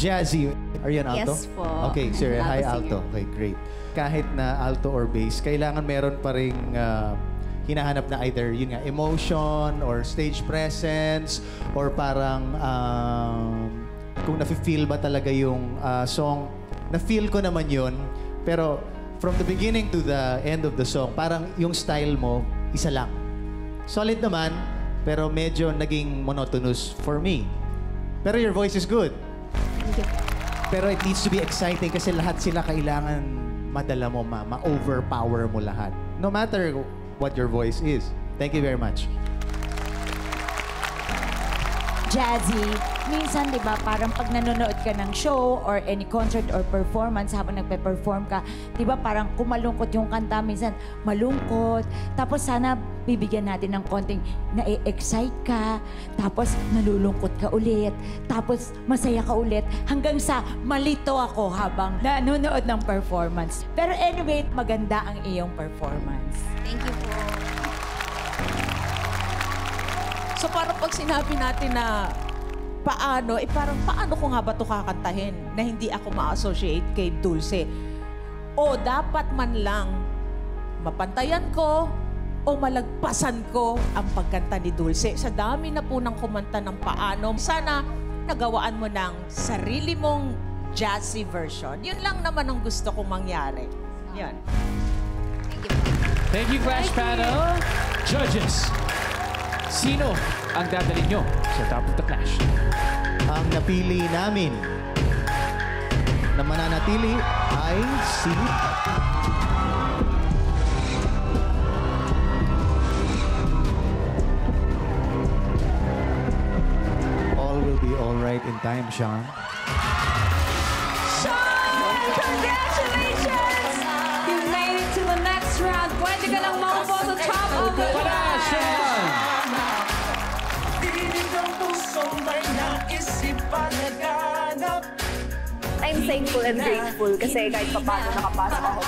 Jazzy, are you an alto? Yes po. Okay, sir. Hi, Alto alto. Okay, great. Kahit na alto or bass, kailangan meron pa ring hinahanap na either yun nga, emotion or stage presence or parang kung nafe-feel ba talaga yung song. Na-feel ko naman yun, pero from the beginning to the end of the song, parang yung style mo, isa lang. Solid naman, pero medyo naging monotonous for me. Pero your voice is good. Thank you. Pero it needs to be exciting kasi lahat sila kailangan madala mo, ma-overpower mo lahat. No matter what your voice is. Thank you very much. Jazzy, minsan, di ba, parang pag nanonood ka ng show or any concert or performance habang nagpe-perform ka, di ba, parang kumalungkot yung kanta, minsan malungkot. Tapos sana bibigyan natin ng konting na-excite ka, tapos nalulungkot ka ulit, tapos masaya ka ulit, hanggang sa malito ako habang nanonood ng performance. Pero anyway, maganda ang iyong performance. Thank you po. So parang pag sinabi natin na paano, parang paano ko nga ba ito kakantahin na hindi ako ma-associate kay Dulce? O dapat man lang mapantayan ko o malagpasan ko ang pagkanta ni Dulce. Sa dami na po ng kumanta ng paano, sana nagawaan mo ng sarili mong jazzy version. Yun lang naman ang gusto kong mangyari. Yan. Thank you po. Thank you, Crash Panel. Judges, sino ang dadalhin nyo sa Top of the Clash? Ang napili namin na mananatili ay si... All will be all right in time, Sean. Sean! Congratulations! You made it to the next round. Pwede ka lang maupo sa top of the clash. Sean! I'm thankful and grateful kasi kahit paano nakapasok ako